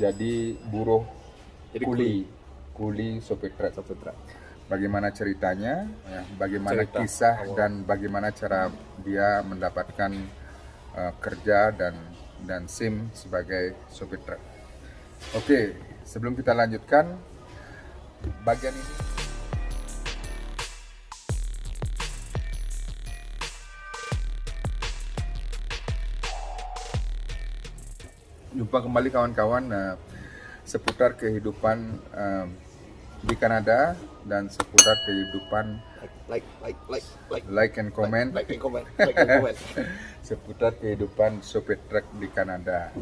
jadi buruh Jadi kuli sopir truk. Sopir truk. Bagaimana ceritanya, ya, bagaimana Cerita kisah awal. dan bagaimana cara dia mendapatkan kerja dan SIM sebagai sopir truk. Oke, sebelum kita lanjutkan bagian ini. Jumpa kembali kawan-kawan seputar kehidupan di Kanada dan seputar kehidupan like and comment seputar kehidupan sopir truk di Kanada.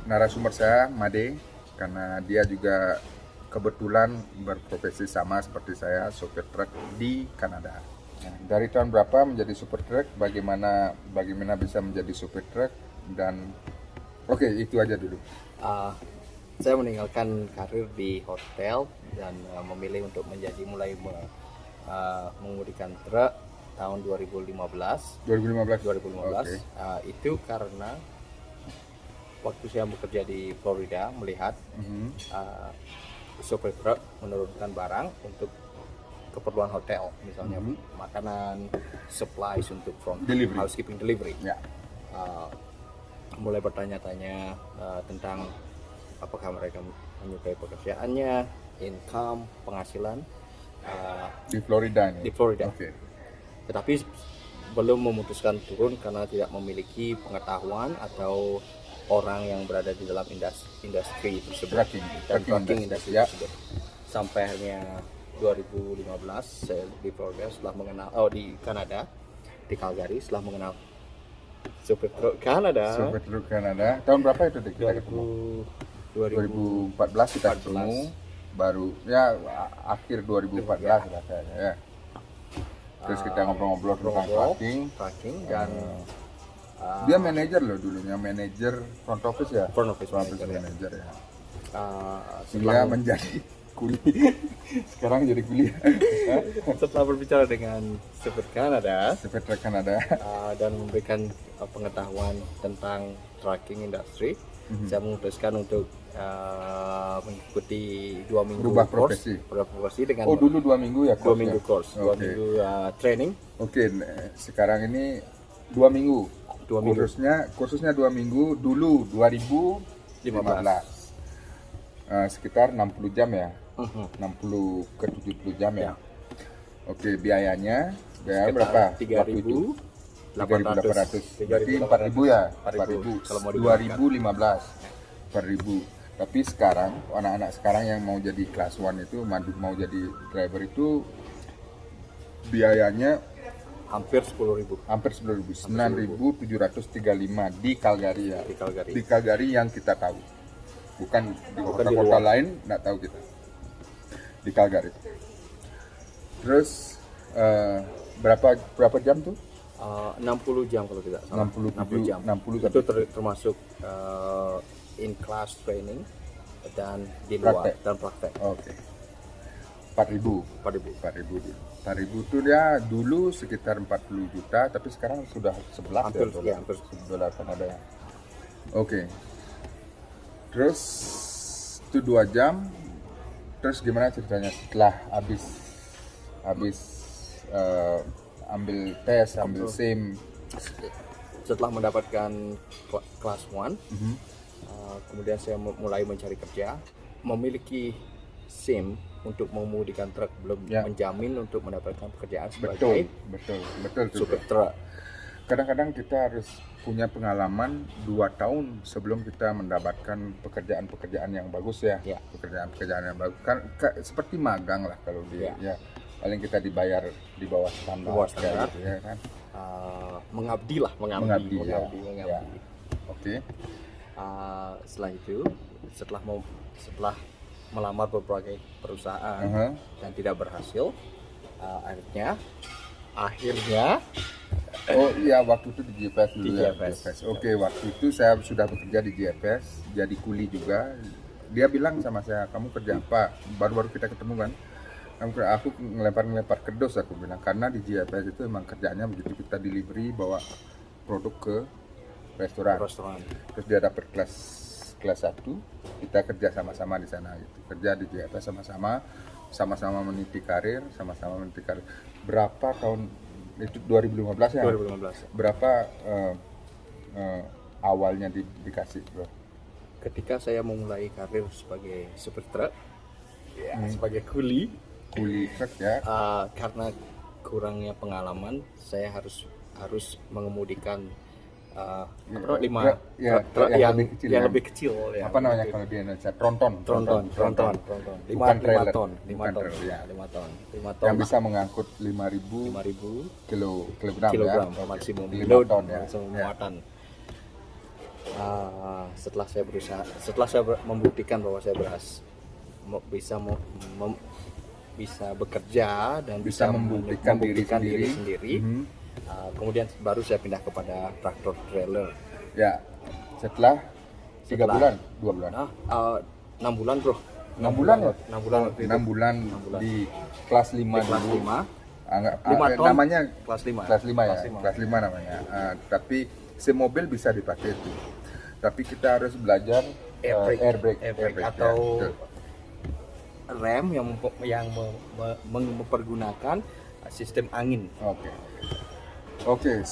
Narasumber saya Made, karena dia juga kebetulan berprofesi sama seperti saya, sopir truk di Kanada. Nah, dari tahun berapa menjadi sopir truk, bagaimana bisa menjadi sopir truk, dan oke, itu aja dulu. Saya meninggalkan karir di hotel dan memilih untuk mulai mengemudikan truk tahun 2015. 2015. Okay. Itu karena waktu saya bekerja di Florida melihat sopir truk menurunkan barang untuk keperluan hotel, misalnya makanan, supplies untuk from Delivery. housekeeping delivery. Ya. Mulai bertanya-tanya tentang apakah mereka menyukai pekerjaannya, income, penghasilan Di Florida nih. di Florida. Oke. Tetapi belum memutuskan turun karena tidak memiliki pengetahuan atau orang yang berada di dalam industri tersebut, Trucking industri ya. tersebut. Sampai akhirnya 2015 saya di Florida setelah mengenal di Kanada, di Calgary, setelah mengenal sopir truk Kanada. Sopir truk Kanada. Tahun berapa itu kita ketemu? 2014 kita ketemu, baru ya akhir 2014 lah kayaknya ya. Terus kita ngobrol-ngobrol tentang tracking dan dia manajer loh dulunya, manajer front office ya. Front office manager ya. Dia setelah menjadi kuli. Sekarang jadi kuli. setelah berbicara dengan sopir Kanada Sopir truk Kanada dan memberikan pengetahuan tentang trucking industry, saya memutuskan untuk mengikuti 2 minggu berubah course, profesi dengan dulu 2 minggu ya 2 minggu course, 2 Oke. minggu training. Oke, sekarang ini 2 minggu. 2 minggu. Kursusnya 2 minggu dulu 2015. Sekitar 60 jam ya. 60 ke 70 jam ya. Oke, biayanya berapa? 3.800. Berarti 4.000 ya? 4.000 kalau mau 2015. 4.000. Tapi sekarang anak-anak sekarang yang mau jadi kelas 1 itu mau jadi driver itu biayanya hampir 10.000. 9.735 di Calgary ya. Di Calgary yang kita tahu. Bukan di kota-kota luar. lain, nggak tahu kita. Di Calgary. Terus berapa jam tuh? 60 jam kalau tidak salah. 60 jam. 60 Itu termasuk in class training dan di luar dan praktek. Oke. 4.000 itu dia dulu sekitar 40 juta, tapi sekarang sudah 11 Hampir dolar Kanada ya. Oke. Terus itu 2 jam. Terus gimana ceritanya setelah habis ambil tes, ambil SIM? Setelah mendapatkan kelas 1, kemudian saya mulai mencari kerja. Memiliki SIM untuk mengemudikan truk belum menjamin untuk mendapatkan pekerjaan sebagai betul sopir truk. Kadang-kadang kita harus punya pengalaman 2 tahun sebelum kita mendapatkan pekerjaan yang bagus ya. Pekerjaan yang bagus kan seperti magang lah kalau dia ya. Paling kita dibayar di bawah standar. Gitu, ya kan. Mengabdi. Ya. Oke. Setelah itu, setelah melamar berbagai perusahaan dan tidak berhasil, akhirnya oh iya, waktu itu di GFS dulu. GFS. Oke, waktu itu saya sudah bekerja di GFS, jadi kuli juga. Dia bilang sama saya, kamu kerja apa? Baru-baru kita ketemu kan. Aku ngelempar kerdus, aku bilang, karena di GFS itu emang kerjaannya begitu, kita delivery bawa produk ke restoran. Terus dia dapat kelas kelas 1 kita kerja sama-sama di sana gitu. Kerja di JFS sama-sama meniti karir, Berapa tahun itu 2015 ya? 2015. Berapa awalnya dikasih, bro? Ketika saya memulai karir sebagai supir truk, sebagai kuli Truk ya. karena kurangnya pengalaman, saya harus mengemudikan lima truk yang lebih kecil ya. Apa namanya kalau di Indonesia? Tronton. 5 trailer. ton, Bukan trailer, ya. 5 ton. Yang bisa mengangkut 5.000 kilogram ya. maksimum 5 load, ton ya. maksimum Ya. muatan. Setelah saya membuktikan bahwa saya bisa bekerja dan Bisa membuktikan diri sendiri. Kemudian baru saya pindah kepada traktor trailer. Ya. Setelah 3 bulan, 2 bulan. 6 bulan, bro. 6 bulan ya? 6 bulan waktu itu. 6 bulan di kelas 5 Di kelas dulu. 5 ton, namanya kelas 5. kelas 5 ya. Kelas 5. Kelas 5 namanya. Tapi semobil bisa dipakai itu. Tapi kita harus belajar air brake atau ya, betul. rem yang mempergunakan sistem angin. Oke,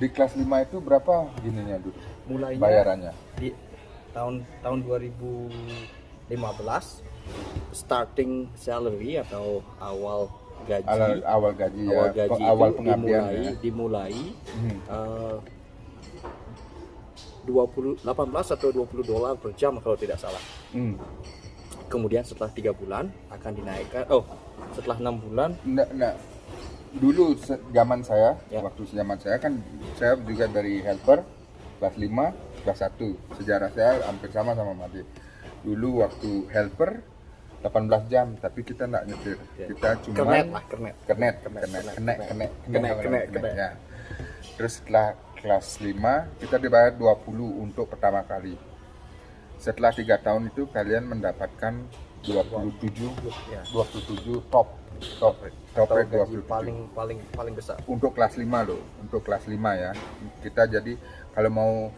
di kelas 5 itu berapa gininya dulu? Mulainya Bayarannya? di tahun 2015 starting salary atau awal gaji Awal gaji ya. Awal pengabdian ya. dimulai 18 atau $20 per jam kalau tidak salah. Kemudian setelah 3 bulan akan dinaikkan. Setelah 6 bulan. Dulu zaman saya, Ya. waktu zaman saya kan saya juga dari helper kelas 5, kelas 1. Sejarah saya hampir sama Made. Dulu waktu helper 18 jam, tapi kita nggak nyetir. Ya. Kita cuma Kernet. ya. Terus setelah kelas 5 kita dibayar 20 untuk pertama kali. Setelah 3 tahun itu kalian mendapatkan 27 top rate gaji 27. paling besar. Untuk kelas 5 loh, untuk kelas 5 ya. Kita jadi kalau mau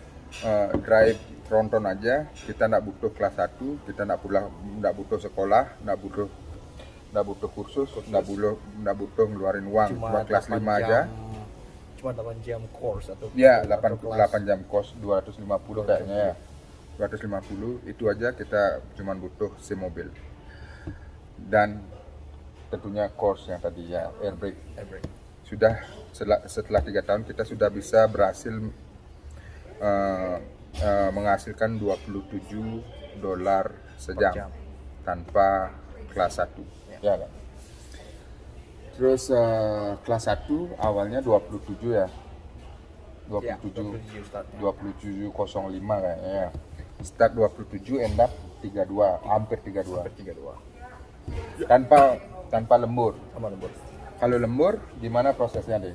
drive tronton aja, kita nggak butuh kelas 1, kita nggak butuh sekolah, nggak butuh kursus, nggak butuh ngeluarin uang buat kelas 5 aja. Cuma 8 jam course atau Ya, atau 8 jam course 250 kayaknya ya. 250 itu aja kita cuma butuh SIM mobil. Dan tentunya course yang tadi ya, air brake. Sudah setelah 3 tahun kita sudah bisa berhasil menghasilkan $27 sejam tanpa kelas 1. Ya kan? Terus kelas 1 awalnya 27 ya. 27.05 kayaknya ya. Start 27, end up 32, hampir 32. Tanpa lembur. Sama lembur. Kalau lembur gimana prosesnya deh?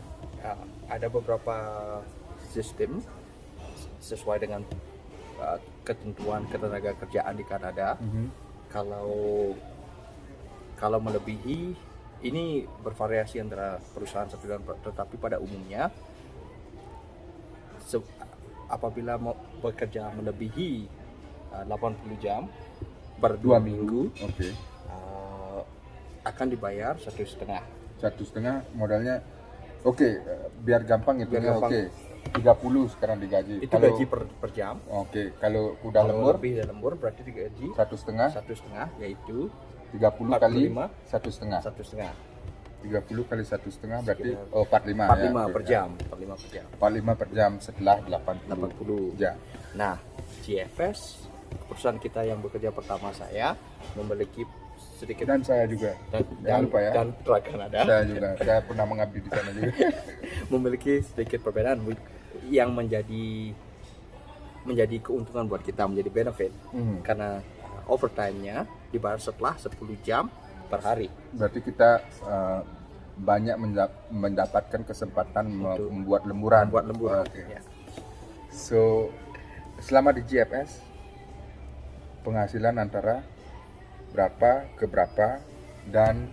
Ada beberapa sistem sesuai dengan ketentuan ketenaga kerjaan di Kanada. Kalau melebihi, ini bervariasi antara perusahaan satu dan tetapi pada umumnya apabila mau bekerja melebihi 80 jam per 2 minggu, akan dibayar 1,5. 1,5 modalnya. Biar gampang hitungnya. 30 sekarang digaji. Itu gaji per jam. Kalau udah lembur lebih dari lembur berarti digaji 1,5, yaitu 30 kali 1,5. 1,5. 30 kali 1,5 berarti 45 45 per jam. 45 per jam setelah 80 jam. Nah, GFS, perusahaan kita yang bekerja pertama saya, memiliki sedikit, Dan saya juga. Jangan lupa ya. Dan Truk Kanada. Saya juga. Saya pernah mengabdi di sana juga. memiliki sedikit perbedaan yang menjadi keuntungan buat kita, menjadi benefit. Karena overtime-nya dibayar setelah 10 jam per hari. Berarti kita banyak mendapatkan kesempatan membuat lemburan. Ya. So, selama di GFS penghasilan antara berapa ke berapa dan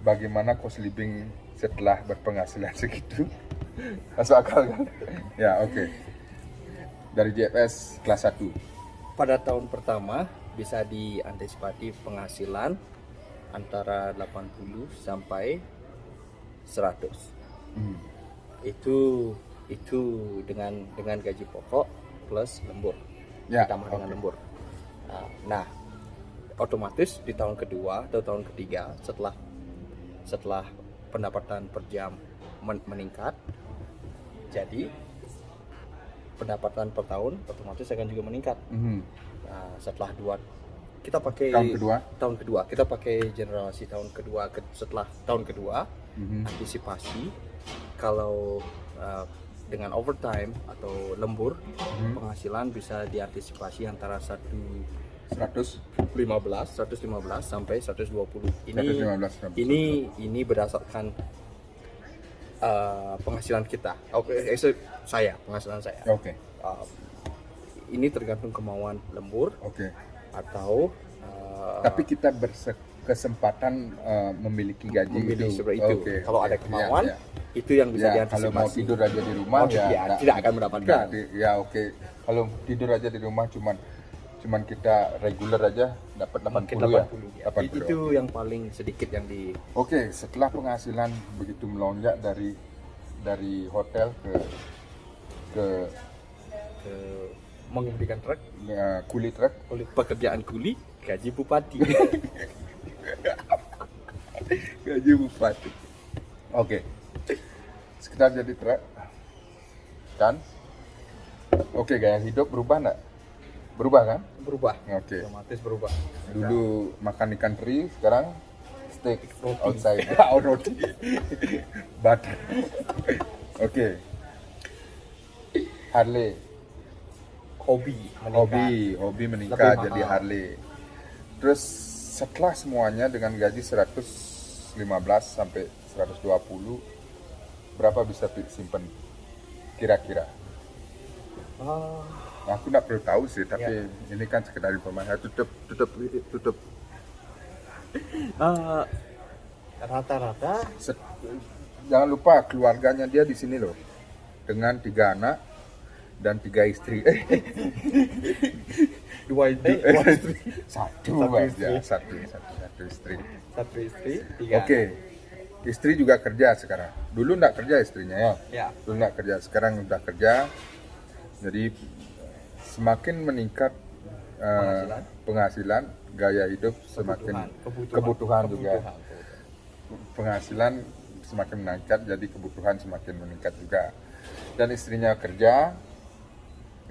bagaimana cost living setelah berpenghasilan segitu? Masuk akal kan? Ya, Dari GFS kelas 1. pada tahun pertama bisa diantisipasi penghasilan antara 80 sampai 100. Hmm. Itu dengan gaji pokok plus lembur. Ya, Ditambah dengan oke. lembur. Nah, otomatis di tahun kedua atau tahun ketiga setelah pendapatan per jam meningkat, jadi pendapatan per tahun otomatis akan juga meningkat. Mhm. Nah, kita pakai tahun kedua kita pakai generasi tahun kedua setelah tahun kedua, Mhm. antisipasi kalau dengan overtime atau lembur, penghasilan bisa diantisipasi antara 115 sampai 120. 115. Ini berdasarkan penghasilan kita. Penghasilan saya. Oke. Ini tergantung kemauan lembur Oke. atau Tapi kita berkesempatan memiliki gaji memilih itu. seperti itu. Oke, Kalau oke. ada kemauan, Ya, ya. itu yang bisa Ya, kalau mau diantisipasi. tidur aja di rumah tidak akan mendapatkan. Ya oke. Kalau tidur aja di rumah cuman kita reguler aja dapat 80 Mungkin ya. 80. 80. Itu yang paling sedikit yang di Oke, setelah penghasilan begitu melonjak dari hotel ke ke mengemudikan truk, kuli truk. oleh pekerjaan kuli, gaji bupati. Gaji bupati. Oke. Sekitar jadi truk kan? Oke, gaya hidup berubah nggak? Berubah kan? Berubah. Oke. Otomatis berubah. Dulu makan ikan teri, sekarang steak Roti. outside. Oh, roti. Butter. Oke. Harley, Hobi meningkat. hobi meningkat Lebih mahal. jadi Harley. Terus setelah semuanya dengan gaji 115 sampai 120, berapa bisa simpen kira-kira? Aku nggak perlu tahu sih, tapi ini kan sekedar informasi. Tutup. Rata-rata Jangan lupa keluarganya dia di sini loh, dengan 3 anak dan 3 istri. dua istri, Satu istri. aja, satu istri. satu istri, 3 Oke, istri juga kerja sekarang. Dulu nggak kerja istrinya ya. Ya. Dulu nggak kerja, sekarang udah kerja. Jadi semakin meningkat penghasilan, gaya hidup semakin kebutuhan juga. Penghasilan semakin meningkat, jadi kebutuhan semakin meningkat juga. Dan istrinya kerja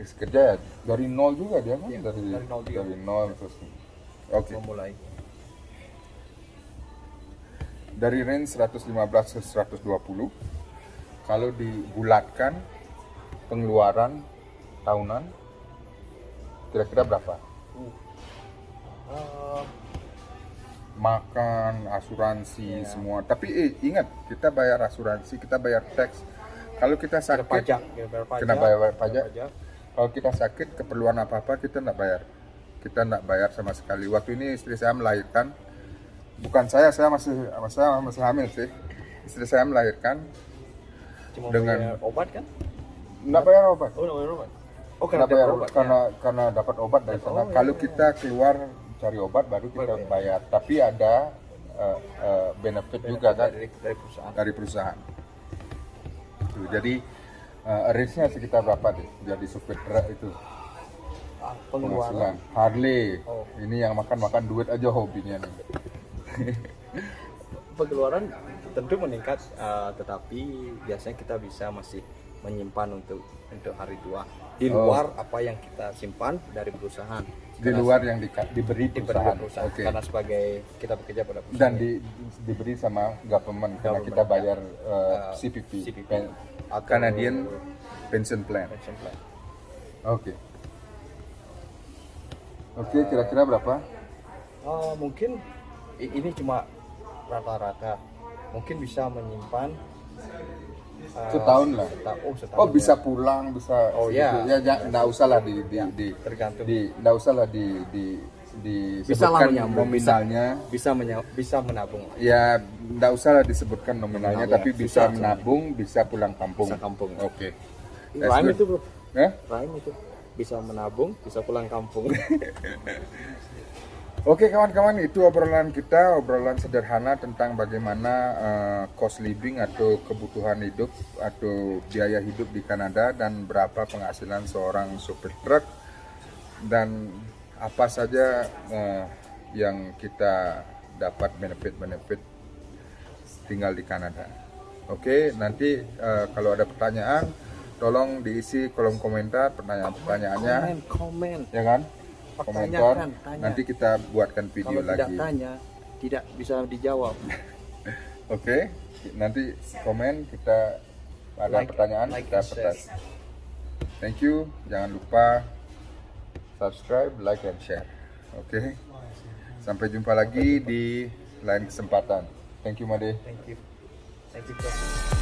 ya dari nol juga dia kan, Iya, dari nol juga. dari nol terus. Oke. memulai. Dari range 115 ke 120, kalau dibulatkan pengeluaran tahunan kira-kira berapa? Makan, asuransi, semua. Tapi ingat, kita bayar asuransi, kita bayar tax. Kalau kita sakit, kena bayar pajak. Kalau kita sakit, keperluan apa-apa kita nggak bayar. Kita nggak bayar sama sekali. Waktu ini istri saya melahirkan, bukan saya masih hamil sih. Istri saya melahirkan Cuma dengan- bayar obat kan? nggak bayar obat. Oh, nggak bayar obat. Oh, Karena dapat bayar obat, karena dapat obat dari sana. Kalau kita keluar cari obat baru kita bayar. Tapi ada benefit juga kan dari perusahaan. dari perusahaan. Tuh, jadi range-nya sekitar berapa deh? Jadi supir truk itu penghasilan. Pengeluaran Harley, Oh. ini yang makan duit aja hobinya nih. pengeluaran tentu meningkat, tetapi biasanya kita bisa masih menyimpan untuk hari tua di luar apa yang kita simpan dari perusahaan. Di luar yang diberi perusahaan. Oke. Karena sebagai kita bekerja pada perusahaan. Dan diberi sama government karena kita bayar CPP, Atau Canadian Pension Plan. pension plan. Oke. Oke, kira-kira berapa? Mungkin ini cuma rata-rata. Mungkin bisa menyimpan Setahun lah. setahun. Oh, bisa pulang, bisa. Oh, ya. Nggak usah lah Tergantung. nggak usah lah Bisa lah disebutkan menyambung, nominalnya. bisa menabung. Ya, nggak usah lah disebutkan nominalnya, Nominalnya, tapi bisa bisa menabung, bisa pulang kampung. Bisa kampung. Oke. Rhyme itu, bro. Ya? Rhyme itu. bisa menabung, bisa pulang kampung. Oke kawan-kawan, itu obrolan kita, obrolan sederhana tentang bagaimana cost living atau kebutuhan hidup atau biaya hidup di Kanada dan berapa penghasilan seorang supir truk dan apa saja yang kita dapat benefit-benefit tinggal di Kanada. Oke, nanti kalau ada pertanyaan tolong diisi kolom komentar pertanyaan-pertanyaannya, Komen. ya kan? Komentar, Tanya. nanti kita buatkan video Kalau tidak lagi. tanya, tidak bisa dijawab. Oke, nanti komen, kita ada pertanyaan, kita and share. pertanyaan. Thank you, jangan lupa subscribe, like, and share. Oke, sampai jumpa lagi di lain kesempatan. Thank you, Made. Thank you, bro.